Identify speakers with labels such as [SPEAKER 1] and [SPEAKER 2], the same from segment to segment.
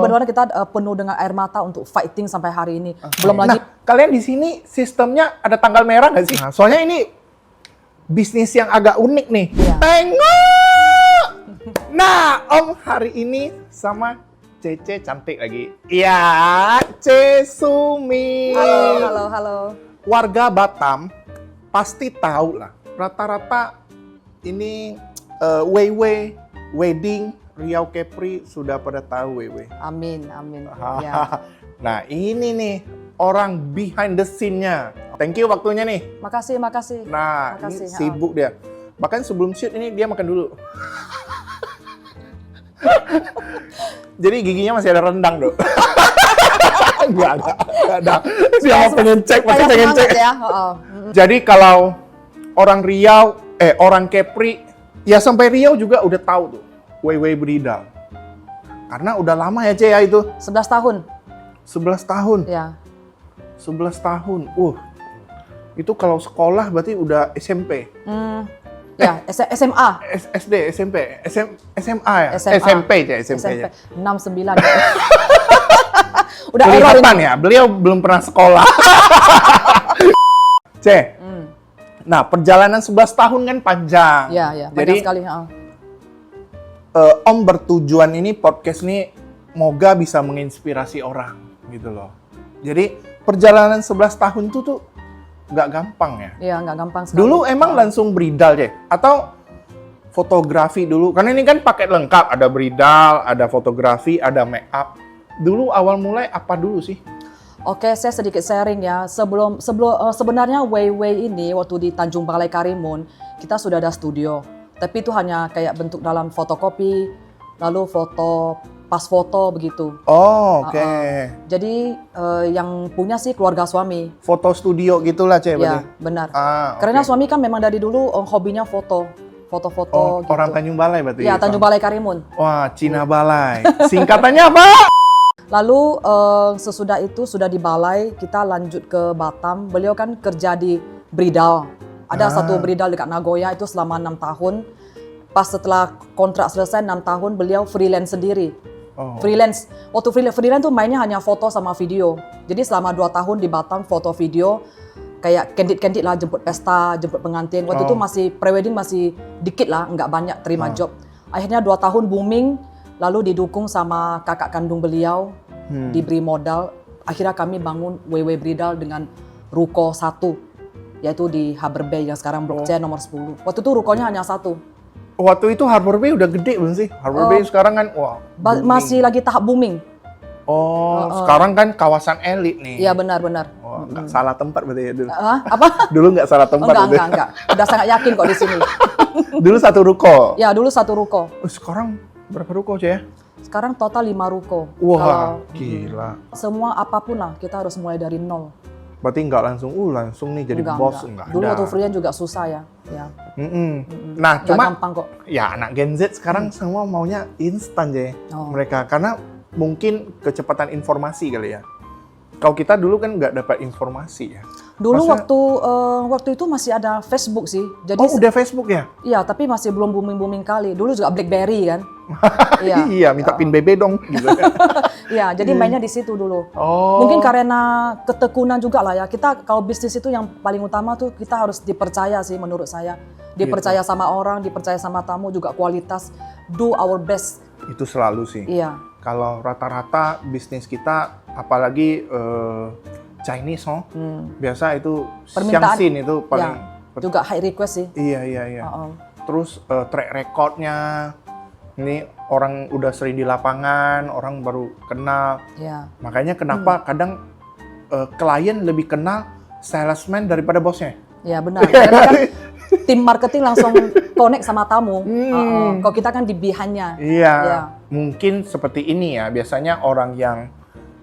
[SPEAKER 1] Benar-benar kita penuh dengan air mata untuk fighting sampai hari ini. Belum lagi.
[SPEAKER 2] Nah, kalian di sini sistemnya ada tanggal merah nggak sih? Nah, soalnya ini bisnis yang agak unik nih.
[SPEAKER 1] Iya.
[SPEAKER 2] Tengok! Nah, Om hari ini sama Cece cantik lagi. Iya, Cesumi.
[SPEAKER 1] Halo.
[SPEAKER 2] Warga Batam pasti tahu lah. Rata-rata ini Weiwei wedding Riau Kepri sudah pada tahu Weiwei.
[SPEAKER 1] Amin. Ya.
[SPEAKER 2] Nah, ini nih orang behind the scene-nya. Thank you waktunya nih.
[SPEAKER 1] Makasih.
[SPEAKER 2] Nah,
[SPEAKER 1] Makasih,
[SPEAKER 2] ini sibuk dia. Bahkan sebelum shoot ini dia makan dulu. Jadi giginya masih ada rendang, Dok. Enggak ada. Dia mau pengen cek, pasti pengen cek.
[SPEAKER 1] Ya.
[SPEAKER 2] Jadi kalau orang Riau, orang Kepri, ya sampai Riau juga udah tahu tuh Weiwei Bridal. Karena udah lama ya, Ce, ya itu.
[SPEAKER 1] 11 tahun.
[SPEAKER 2] 11 tahun.
[SPEAKER 1] Ya.
[SPEAKER 2] 11 tahun. Itu kalau sekolah berarti udah SMP.
[SPEAKER 1] Ya, SMA.
[SPEAKER 2] SD, SMP, SMA ya?
[SPEAKER 1] SMA.
[SPEAKER 2] SMP ya, SMP ya.
[SPEAKER 1] 69. Udah error
[SPEAKER 2] Kelihatan
[SPEAKER 1] ini.
[SPEAKER 2] ya, beliau belum pernah sekolah. C. Nah, perjalanan 11 tahun kan panjang.
[SPEAKER 1] Ya,
[SPEAKER 2] Jadi,
[SPEAKER 1] banyak sekali.
[SPEAKER 2] Om bertujuan ini, podcast ini, moga bisa menginspirasi orang, gitu loh. Jadi, perjalanan 11 tahun itu tuh nggak gampang ya?
[SPEAKER 1] Iya, nggak gampang sekali.
[SPEAKER 2] Dulu emang langsung bridal, C? Atau fotografi dulu? Karena ini kan paket lengkap, ada bridal, ada fotografi, ada make up. Dulu awal mulai apa dulu sih?
[SPEAKER 1] Oke, saya sedikit sharing ya. Sebenarnya Weiwei ini waktu di Tanjung Balai Karimun, kita sudah ada studio. Tapi itu hanya kayak bentuk dalam fotokopi, lalu pas foto begitu.
[SPEAKER 2] Oh, oke.
[SPEAKER 1] Jadi yang punya sih keluarga suami.
[SPEAKER 2] Foto studio gitulah, Ce, berarti?
[SPEAKER 1] Ya, benar.
[SPEAKER 2] Oke.
[SPEAKER 1] Karena suami kan memang dari dulu hobinya foto-foto gitu.
[SPEAKER 2] Orang Tanjung Balai berarti?
[SPEAKER 1] Ya, Tanjung Balai Karimun.
[SPEAKER 2] Wah, Cina Balai. Singkatannya apa?
[SPEAKER 1] Lalu sesudah itu, sudah di Balai, kita lanjut ke Batam. Beliau kan kerja di Bridal. Ada satu Bridal dekat Nagoya, itu selama 6 tahun. Pas setelah kontrak selesai 6 tahun, beliau freelance sendiri. Freelance. Waktu freelance tuh mainnya hanya foto sama video. Jadi selama 2 tahun di Batam, foto video. Kayak candid lah, jemput pesta, jemput pengantin. Waktu itu masih prewedding masih dikit lah, nggak banyak terima job. Akhirnya 2 tahun booming, lalu didukung sama kakak kandung beliau, diberi modal. Akhirnya kami bangun Weiwei Bridal dengan ruko 1, yaitu di Harbour Bay yang sekarang Blok C nomor 10. Waktu itu rukonya hanya 1.
[SPEAKER 2] Waktu itu Harbour Bay udah gede belum sih? Harbour Bay sekarang kan, wah,
[SPEAKER 1] masih lagi tahap booming.
[SPEAKER 2] Sekarang kan kawasan elit nih.
[SPEAKER 1] Iya, benar.
[SPEAKER 2] Wah, nggak salah tempat berarti ya dulu.
[SPEAKER 1] Apa?
[SPEAKER 2] Dulu nggak salah tempat.
[SPEAKER 1] Enggak. Udah sangat yakin kok di sini.
[SPEAKER 2] Dulu 1 ruko.
[SPEAKER 1] Ya, dulu 1 ruko.
[SPEAKER 2] Sekarang berapa ruko, Ce, ya?
[SPEAKER 1] Sekarang total 5 ruko.
[SPEAKER 2] Wah, gila.
[SPEAKER 1] Semua apapun lah, kita harus mulai dari nol.
[SPEAKER 2] Berarti nggak langsung nih jadi bos, enggak
[SPEAKER 1] Dulu
[SPEAKER 2] ada.
[SPEAKER 1] waktu freelance juga susah ya.
[SPEAKER 2] Nah,
[SPEAKER 1] Nggak
[SPEAKER 2] cuma
[SPEAKER 1] gampang kok.
[SPEAKER 2] ya anak Gen Z sekarang semua maunya instan, Je. Mereka karena mungkin kecepatan informasi kali ya. Kalau kita dulu kan nggak dapat informasi ya.
[SPEAKER 1] Dulu waktu itu masih ada Facebook sih. Jadi
[SPEAKER 2] udah Facebook ya?
[SPEAKER 1] Iya, tapi masih belum booming kali. Dulu juga BlackBerry kan.
[SPEAKER 2] Iya, minta pin BB dong. Gitu.
[SPEAKER 1] Iya, jadi mainnya di situ dulu.
[SPEAKER 2] Oh.
[SPEAKER 1] Mungkin karena ketekunan juga lah ya. Kita kalau bisnis itu yang paling utama tuh kita harus dipercaya sih menurut saya. Dipercaya sama orang, dipercaya sama tamu, juga kualitas. Do our best.
[SPEAKER 2] Itu selalu sih.
[SPEAKER 1] Iya.
[SPEAKER 2] Kalau rata-rata bisnis kita, apalagi Chinese, biasa itu
[SPEAKER 1] permintaan
[SPEAKER 2] Xiangxin itu paling
[SPEAKER 1] juga high request sih.
[SPEAKER 2] Iya. Terus track recordnya, ini orang udah sering di lapangan, orang baru kenal.
[SPEAKER 1] Iya.
[SPEAKER 2] Makanya kenapa kadang klien lebih kenal salesman daripada bosnya.
[SPEAKER 1] Iya, benar. Karena kan tim marketing langsung connect sama tamu. Kalau kita kan di behind-nya.
[SPEAKER 2] Iya. Mungkin seperti ini ya. Biasanya orang yang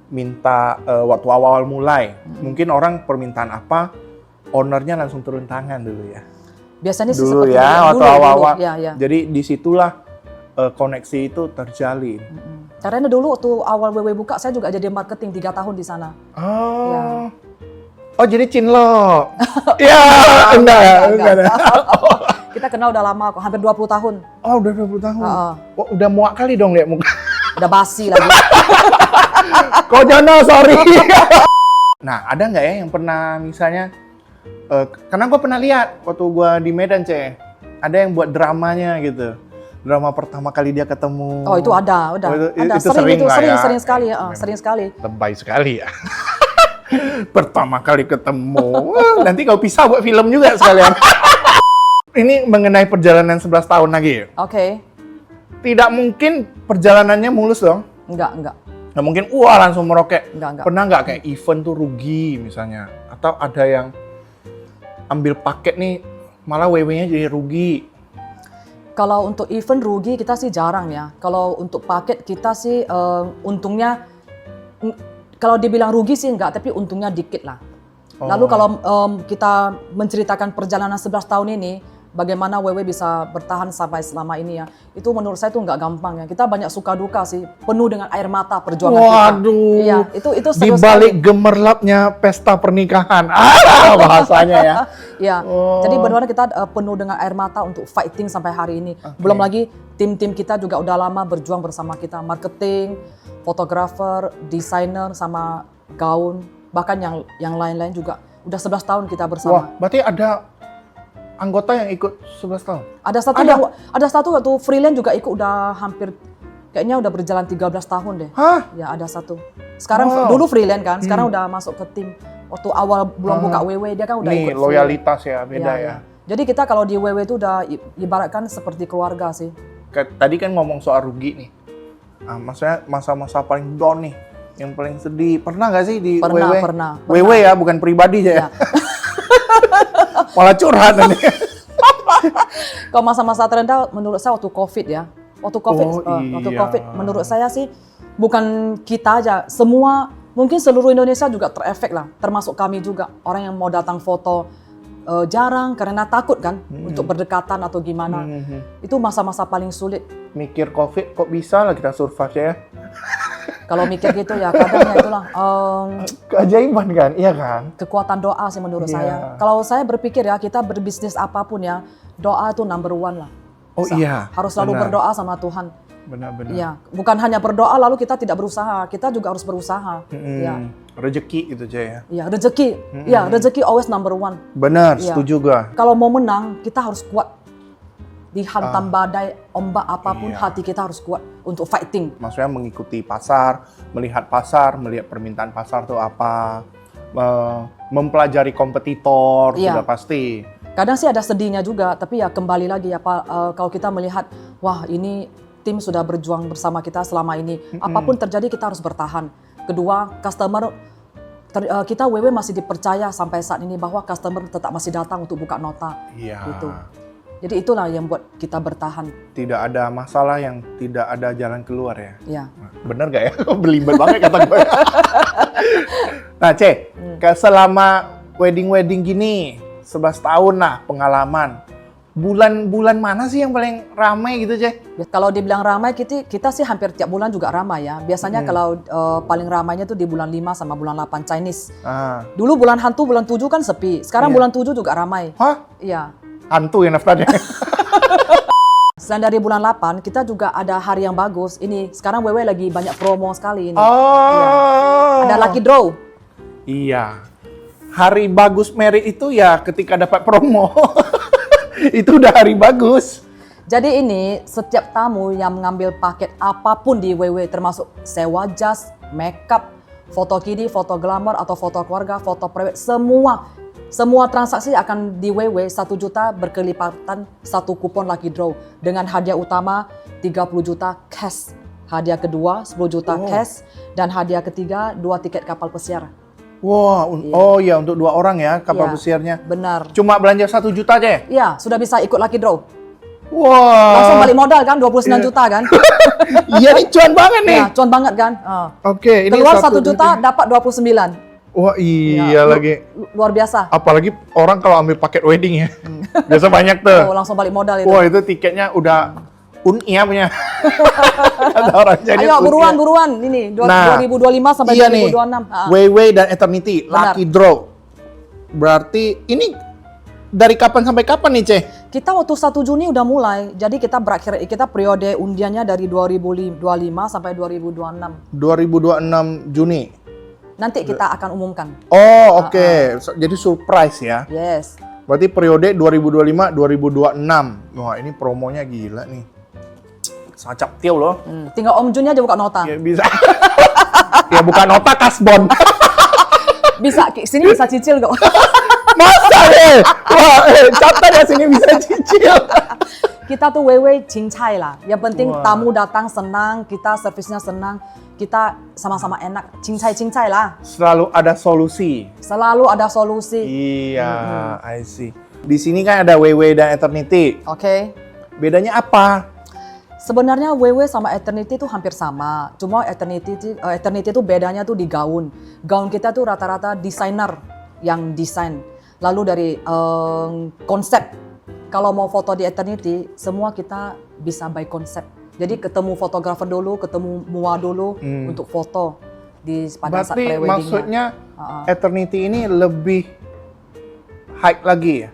[SPEAKER 2] minta waktu awal mulai, mungkin orang permintaan apa, ownernya langsung turun tangan dulu ya.
[SPEAKER 1] Biasanya sih
[SPEAKER 2] dulu
[SPEAKER 1] seperti
[SPEAKER 2] ya,
[SPEAKER 1] itu.
[SPEAKER 2] waktu awal-awal.
[SPEAKER 1] Ya.
[SPEAKER 2] Jadi disitulah koneksi itu terjalin.
[SPEAKER 1] Karena dulu waktu awal Weiwei buka, saya juga jadi marketing 3 tahun di sana.
[SPEAKER 2] Oh, jadi Cinlo. Ya, enggak.
[SPEAKER 1] Kita kenal udah lama kok, hampir 20 tahun.
[SPEAKER 2] Oh, udah 20 tahun. Wah, udah muak kali dong lihat muka.
[SPEAKER 1] Udah basi lagi.
[SPEAKER 2] Kojono, sorry. Nah, ada nggak ya yang pernah misalnya, karena gue pernah lihat waktu gue di Medan, ada yang buat dramanya gitu. Drama pertama kali dia ketemu.
[SPEAKER 1] Oh, itu ada, udah.
[SPEAKER 2] Oh,
[SPEAKER 1] ada.
[SPEAKER 2] itu sering lah ya.
[SPEAKER 1] Sering sekali ya. Sering sekali.
[SPEAKER 2] Lebay sekali ya. Pertama kali ketemu. Nanti kau pisah buat film juga sekalian. Ini mengenai perjalanan 11 tahun lagi.
[SPEAKER 1] Oke.
[SPEAKER 2] Tidak mungkin perjalanannya mulus dong.
[SPEAKER 1] Enggak.
[SPEAKER 2] Nggak mungkin, langsung meroket.
[SPEAKER 1] Enggak.
[SPEAKER 2] Pernah nggak kayak event tuh rugi misalnya? Atau ada yang ambil paket nih, malah WW-nya jadi rugi?
[SPEAKER 1] Kalau untuk event rugi kita sih jarang ya. Kalau untuk paket kita sih untungnya, kalau dibilang rugi sih enggak, tapi untungnya dikit lah. Lalu kalau kita menceritakan perjalanan 11 tahun ini, bagaimana WW bisa bertahan sampai selama ini ya, itu menurut saya itu nggak gampang ya. Kita banyak suka duka sih, penuh dengan air mata perjuangan kita.
[SPEAKER 2] Waduh,
[SPEAKER 1] iya, itu
[SPEAKER 2] di balik gemerlapnya pesta pernikahan, bahasanya ya.
[SPEAKER 1] Ya, jadi benar-benar kita penuh dengan air mata untuk fighting sampai hari ini.
[SPEAKER 2] Okay.
[SPEAKER 1] Belum lagi tim-tim kita juga udah lama berjuang bersama kita, marketing, fotografer, desainer, sama gaun, bahkan yang lain-lain juga. Udah 11 tahun kita bersama.
[SPEAKER 2] Wah, berarti ada anggota yang ikut 11 tahun?
[SPEAKER 1] Ada satu waktu freelance juga ikut udah hampir, kayaknya udah berjalan 13 tahun deh.
[SPEAKER 2] Hah?
[SPEAKER 1] Ya ada satu. Sekarang dulu freelance kan, sekarang udah masuk ke tim. Waktu awal belum buka WW dia kan udah
[SPEAKER 2] Nih,
[SPEAKER 1] ikut
[SPEAKER 2] loyalitas ya, beda ya.
[SPEAKER 1] Jadi kita kalau di WW itu udah ibaratkan seperti keluarga sih.
[SPEAKER 2] Tadi kan ngomong soal rugi nih. Maksudnya masa-masa paling down nih, yang paling sedih. Pernah nggak sih di WW?
[SPEAKER 1] Pernah.
[SPEAKER 2] WW ya, bukan pribadi ya. Malah curhat nanti.
[SPEAKER 1] Kalau masa-masa terendah menurut saya waktu COVID ya. Waktu COVID, waktu
[SPEAKER 2] iya.
[SPEAKER 1] COVID menurut saya sih bukan kita aja, semua mungkin seluruh Indonesia juga terefek lah, termasuk kami juga. Orang yang mau datang foto jarang karena takut kan untuk berdekatan atau gimana. Itu masa-masa paling sulit.
[SPEAKER 2] Mikir COVID kok bisa lah kita survive ya.
[SPEAKER 1] Kalau mikir gitu ya kadang ya itulah
[SPEAKER 2] Keajaiban kan, iya kan?
[SPEAKER 1] kekuatan doa sih menurut
[SPEAKER 2] Iya.
[SPEAKER 1] saya. Kalau saya berpikir ya kita berbisnis apapun ya, doa itu number one lah.
[SPEAKER 2] Oh iya.
[SPEAKER 1] Harus selalu
[SPEAKER 2] benar.
[SPEAKER 1] berdoa sama Tuhan.
[SPEAKER 2] Benar-benar.
[SPEAKER 1] Iya, bukan hanya berdoa lalu kita tidak berusaha, kita juga harus berusaha. Iya.
[SPEAKER 2] Rezeki gitu aja ya.
[SPEAKER 1] Iya, rezeki. Iya, rezeki always number one.
[SPEAKER 2] Benar,
[SPEAKER 1] Iya.
[SPEAKER 2] setuju gua.
[SPEAKER 1] Kalau mau menang, kita harus kuat. Dihantam badai, ombak apapun,
[SPEAKER 2] Iya.
[SPEAKER 1] hati kita harus kuat untuk fighting.
[SPEAKER 2] Maksudnya mengikuti pasar, melihat permintaan pasar tuh apa, mempelajari kompetitor,
[SPEAKER 1] Iya.
[SPEAKER 2] sudah pasti.
[SPEAKER 1] Kadang sih ada sedihnya juga, tapi ya kembali lagi ya Pak, kalau kita melihat, wah ini tim sudah berjuang bersama kita selama ini. Apapun terjadi kita harus bertahan. Kedua, kita WW masih dipercaya sampai saat ini bahwa customer tetap masih datang untuk buka nota.
[SPEAKER 2] Iya.
[SPEAKER 1] Gitu. Jadi itulah yang buat kita bertahan.
[SPEAKER 2] Tidak ada masalah yang tidak ada jalan keluar ya.
[SPEAKER 1] Ya.
[SPEAKER 2] Bener gak ya? Belibet banget kata gue. Nah, selama wedding gini, 11 tahun lah pengalaman. Bulan mana sih yang paling ramai gitu,
[SPEAKER 1] Ya, kalau dibilang ramai, kita sih hampir tiap bulan juga ramai ya. Biasanya kalau paling ramainya tuh di bulan 5 sama bulan 8 Chinese. Dulu bulan hantu bulan 7 kan sepi. Sekarang bulan 7 juga ramai.
[SPEAKER 2] Hah?
[SPEAKER 1] Iya.
[SPEAKER 2] Hantu yang daftarnya.
[SPEAKER 1] Selain dari bulan 8, kita juga ada hari yang bagus. Ini sekarang WW lagi banyak promo sekali ini.
[SPEAKER 2] Oh.
[SPEAKER 1] Ada lucky draw.
[SPEAKER 2] Iya. Hari bagus merit itu ya ketika dapat promo. Itu udah hari bagus.
[SPEAKER 1] Jadi ini setiap tamu yang mengambil paket apapun di WW termasuk sewa jas, makeup, foto kidi, foto glamour atau foto keluarga, foto private, semua transaksi akan di WW 1 juta berkelipatan 1 kupon lucky draw dengan hadiah utama 30 juta cash, hadiah kedua 10 juta cash, dan hadiah ketiga 2 tiket kapal pesiar.
[SPEAKER 2] Wah, oh ya untuk 2 orang ya kapal
[SPEAKER 1] Iya,
[SPEAKER 2] pesiarnya.
[SPEAKER 1] Benar.
[SPEAKER 2] Cuma belanja 1 juta aja ya?
[SPEAKER 1] Iya, sudah bisa ikut lucky draw.
[SPEAKER 2] Wah.
[SPEAKER 1] Langsung balik modal kan 29 juta kan?
[SPEAKER 2] Iya nih cuan banget nih.
[SPEAKER 1] Iya, cuan banget kan?
[SPEAKER 2] Oke, ini
[SPEAKER 1] Keluar 1 juta dapat 29.
[SPEAKER 2] Wah, iya
[SPEAKER 1] Ya,
[SPEAKER 2] lagi.
[SPEAKER 1] Luar biasa.
[SPEAKER 2] Apalagi orang kalau ambil paket wedding ya. Biasa banyak tuh.
[SPEAKER 1] Oh, langsung balik modal itu.
[SPEAKER 2] Wah, itu tiketnya udah unia punya. Ada orang jadi
[SPEAKER 1] Ayo buruan ini 2025 sampai
[SPEAKER 2] iya
[SPEAKER 1] 2026.
[SPEAKER 2] Nih, WW dan Eternity
[SPEAKER 1] Benar.
[SPEAKER 2] lucky draw. Berarti ini dari kapan sampai kapan nih, Ceh?
[SPEAKER 1] Kita waktu 1 Juni udah mulai. Jadi kita periode undiannya dari 2025 sampai 2026.
[SPEAKER 2] 2026 Juni.
[SPEAKER 1] Nanti kita akan umumkan.
[SPEAKER 2] Oh, oke. Jadi surprise ya.
[SPEAKER 1] Yes.
[SPEAKER 2] Berarti periode 2025-2026. Wah, ini promonya gila nih. Sacap tiau loh.
[SPEAKER 1] Tinggal Om Junnya aja buka nota.
[SPEAKER 2] Ya bisa. Ya bukan nota kasbon.
[SPEAKER 1] Bisa, sini bisa cicil kok.
[SPEAKER 2] Masa wah, catat ya sini bisa cicil.
[SPEAKER 1] Kita tuh wewe cincai lah. Yang penting
[SPEAKER 2] Wah.
[SPEAKER 1] tamu datang senang, kita servisnya senang, kita sama-sama enak. Cincai lah.
[SPEAKER 2] Selalu ada solusi.
[SPEAKER 1] Selalu ada solusi.
[SPEAKER 2] Iya, I see. Di sini kan ada WW dan Eternity.
[SPEAKER 1] Oke.
[SPEAKER 2] Bedanya apa?
[SPEAKER 1] Sebenarnya WW sama Eternity itu hampir sama. Cuma Eternity itu bedanya tuh di gaun. Gaun kita tuh rata-rata desainer yang desain. Lalu dari konsep. Kalau mau foto di Eternity, semua kita bisa by konsep. Jadi ketemu fotografer dulu, ketemu mua dulu untuk foto pada saat
[SPEAKER 2] Berarti
[SPEAKER 1] pre-weddingnya.
[SPEAKER 2] maksudnya Eternity ini lebih high lagi ya?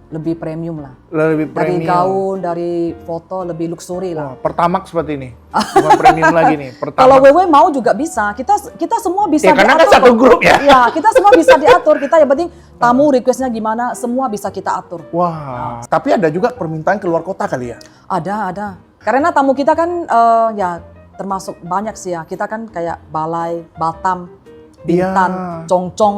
[SPEAKER 1] Lebih premium lah.
[SPEAKER 2] Lebih
[SPEAKER 1] Dari
[SPEAKER 2] premium.
[SPEAKER 1] gaun, dari foto lebih luxury
[SPEAKER 2] Wah,
[SPEAKER 1] lah.
[SPEAKER 2] Pertamax seperti ini. Bukan premium lagi nih, Pertamax.
[SPEAKER 1] Kalau WW mau juga bisa. Kita semua bisa
[SPEAKER 2] Ya, karena kan
[SPEAKER 1] diatur
[SPEAKER 2] satu
[SPEAKER 1] kok.
[SPEAKER 2] grup ya.
[SPEAKER 1] Iya, kita semua bisa diatur. Kita yang penting tamu requestnya gimana, semua bisa kita atur.
[SPEAKER 2] Wah, tapi ada juga permintaan keluar kota kali ya?
[SPEAKER 1] Ada. Karena tamu kita kan ya termasuk banyak sih ya. Kita kan kayak Balai, Batam, Bintan,
[SPEAKER 2] Iya.
[SPEAKER 1] Congcong,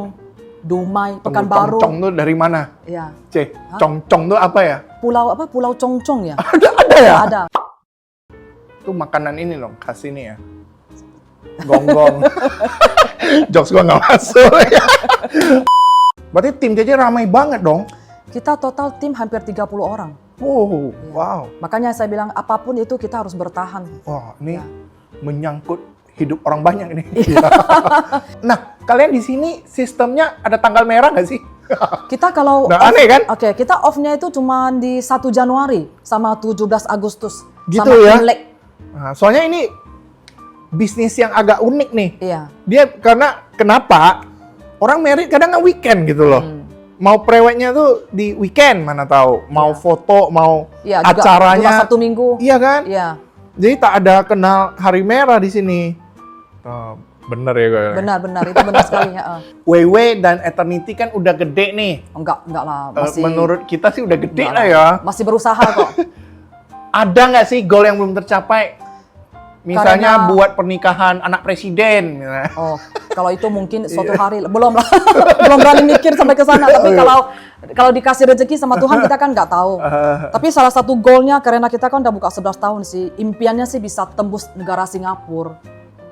[SPEAKER 1] Dumai, Pekanbaru.
[SPEAKER 2] Congcong tuh dari mana?
[SPEAKER 1] Iya.
[SPEAKER 2] Ceh, Congcong tuh apa ya?
[SPEAKER 1] Pulau Congcong ya?
[SPEAKER 2] Ada ya?
[SPEAKER 1] Ada.
[SPEAKER 2] Tuh makanan ini loh, khas ini ya. Gonggong. Jokes gua nggak masuk ya. Berarti tim JJ ramai banget dong?
[SPEAKER 1] Kita total tim hampir 30 orang.
[SPEAKER 2] Oh, wow.
[SPEAKER 1] Makanya saya bilang apapun itu kita harus bertahan.
[SPEAKER 2] Wah, ini
[SPEAKER 1] Ya.
[SPEAKER 2] menyangkut hidup orang banyak ini. Nah, kalian di sini sistemnya ada tanggal merah nggak sih?
[SPEAKER 1] Kita kalau
[SPEAKER 2] Nah, aneh kan?
[SPEAKER 1] Oke, kita off-nya itu cuma di 1 Januari sama 17 Agustus.
[SPEAKER 2] Gitu
[SPEAKER 1] sama
[SPEAKER 2] ya?
[SPEAKER 1] Imlek.
[SPEAKER 2] Nah, soalnya ini bisnis yang agak unik nih.
[SPEAKER 1] Iya.
[SPEAKER 2] Dia karena kenapa? Orang merit kadang nggak weekend gitu loh. Mau prewednya tuh di weekend mana tahu. Mau
[SPEAKER 1] Iya.
[SPEAKER 2] foto, mau
[SPEAKER 1] Iya, juga
[SPEAKER 2] acaranya.
[SPEAKER 1] Sabtu Minggu.
[SPEAKER 2] Iya kan?
[SPEAKER 1] Iya.
[SPEAKER 2] Jadi tak ada kenal hari merah di sini. Oh, bener ya gue.
[SPEAKER 1] Benar, itu benar sekali ya.
[SPEAKER 2] WW dan Eternity kan udah gede nih.
[SPEAKER 1] Enggak lah, masih
[SPEAKER 2] Menurut kita sih udah gede
[SPEAKER 1] enggak
[SPEAKER 2] lah ya.
[SPEAKER 1] Masih berusaha kok.
[SPEAKER 2] Ada nggak sih goal yang belum tercapai? Misalnya
[SPEAKER 1] Karena-
[SPEAKER 2] buat pernikahan anak presiden. Misalnya.
[SPEAKER 1] Oh, kalau itu mungkin suatu
[SPEAKER 2] Iya.
[SPEAKER 1] hari belum lah. Belum berani mikir sampai ke sana, tapi kalau dikasih rezeki sama Tuhan kita kan nggak tahu. Tapi salah satu goalnya karena kita kan udah buka 11 tahun sih, impiannya sih bisa tembus negara Singapura.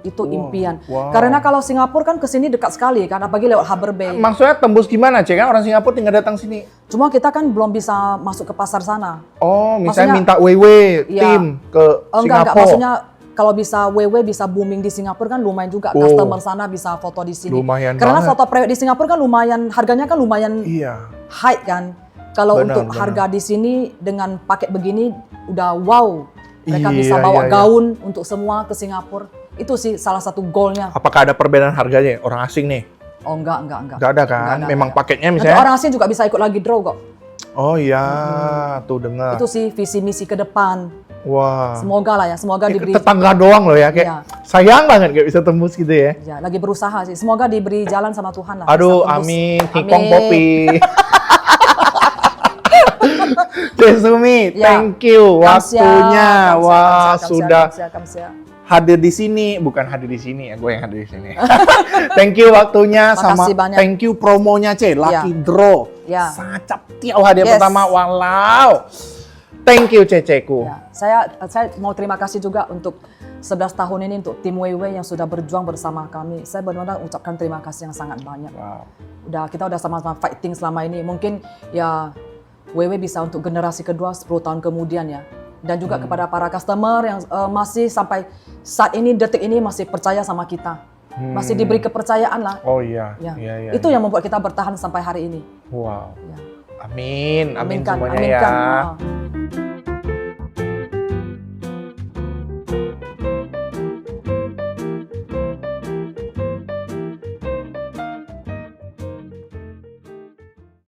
[SPEAKER 1] Itu impian.
[SPEAKER 2] wow.
[SPEAKER 1] Karena kalau Singapura kan ke sini dekat sekali kan, apalagi lewat Harbour Bay.
[SPEAKER 2] Maksudnya tembus gimana, Cek? Kan orang Singapura tinggal datang sini.
[SPEAKER 1] Cuma kita kan belum bisa masuk ke pasar sana.
[SPEAKER 2] Oh, misalnya
[SPEAKER 1] Maksudnya-
[SPEAKER 2] minta WW
[SPEAKER 1] Iya.
[SPEAKER 2] tim ke
[SPEAKER 1] Enggak,
[SPEAKER 2] Singapura.
[SPEAKER 1] maksudnya kalau bisa WW bisa booming di Singapura kan lumayan juga,
[SPEAKER 2] Oh.
[SPEAKER 1] customer sana bisa foto di sini.
[SPEAKER 2] Lumayan
[SPEAKER 1] Karena
[SPEAKER 2] banget.
[SPEAKER 1] foto prewed di Singapura kan lumayan, harganya kan lumayan
[SPEAKER 2] Iya.
[SPEAKER 1] high kan. Kalau
[SPEAKER 2] Benar,
[SPEAKER 1] untuk
[SPEAKER 2] benar.
[SPEAKER 1] harga di sini dengan paket begini udah wow. Mereka
[SPEAKER 2] Iya,
[SPEAKER 1] bisa bawa
[SPEAKER 2] iya.
[SPEAKER 1] gaun untuk semua ke Singapura. Itu sih salah satu goalnya.
[SPEAKER 2] Apakah ada perbedaan harganya? Orang asing nih?
[SPEAKER 1] Oh enggak.
[SPEAKER 2] Nggak ada kan?
[SPEAKER 1] Enggak,
[SPEAKER 2] Memang
[SPEAKER 1] enggak.
[SPEAKER 2] paketnya
[SPEAKER 1] Nanti
[SPEAKER 2] misalnya.
[SPEAKER 1] orang asing juga bisa ikut lagi draw kok.
[SPEAKER 2] Oh iya, tuh dengar.
[SPEAKER 1] Itu sih visi misi ke depan.
[SPEAKER 2] Wah.
[SPEAKER 1] Semoga lah ya, semoga diberi.
[SPEAKER 2] Tetangga doang loh ya, kayak
[SPEAKER 1] Iya.
[SPEAKER 2] sayang banget gak bisa tembus gitu ya.
[SPEAKER 1] Ya, lagi berusaha sih. Semoga diberi jalan sama Tuhan lah.
[SPEAKER 2] Aduh,
[SPEAKER 1] bisa tembus.
[SPEAKER 2] amin.
[SPEAKER 1] Amin.
[SPEAKER 2] Hikong Popi. Jesumi,
[SPEAKER 1] Ya.
[SPEAKER 2] thank you
[SPEAKER 1] Kamsia,
[SPEAKER 2] waktunya.
[SPEAKER 1] kamsia,
[SPEAKER 2] Wah,
[SPEAKER 1] kamsia,
[SPEAKER 2] sudah
[SPEAKER 1] kamsia.
[SPEAKER 2] hadir di sini. Bukan hadir di sini ya, gue yang hadir di sini. Thank you waktunya sama
[SPEAKER 1] Makasih banyak.
[SPEAKER 2] thank you promonya, C. Lucky
[SPEAKER 1] Ya.
[SPEAKER 2] Draw.
[SPEAKER 1] Ya.
[SPEAKER 2] Sacap tiau hadiah
[SPEAKER 1] Yes.
[SPEAKER 2] pertama. Walau. Thank you, Ceceku.
[SPEAKER 1] Ya, saya mau terima kasih juga untuk 11 tahun ini untuk tim WW yang sudah berjuang bersama kami. Saya benar-benar ucapkan terima kasih yang sangat banyak.
[SPEAKER 2] Wow.
[SPEAKER 1] Kita udah sama-sama fighting selama ini. Mungkin ya WW bisa untuk generasi kedua 10 tahun kemudian ya. Dan juga kepada para customer yang masih sampai saat ini, detik ini masih percaya sama kita. Masih diberi kepercayaan lah.
[SPEAKER 2] Oh iya.
[SPEAKER 1] Ya.
[SPEAKER 2] Iya, iya,
[SPEAKER 1] Itu
[SPEAKER 2] iya.
[SPEAKER 1] yang membuat kita bertahan sampai hari ini.
[SPEAKER 2] Wow.
[SPEAKER 1] Ya.
[SPEAKER 2] Amin, amin
[SPEAKER 1] Aminkan,
[SPEAKER 2] semuanya
[SPEAKER 1] aminkan.
[SPEAKER 2] ya.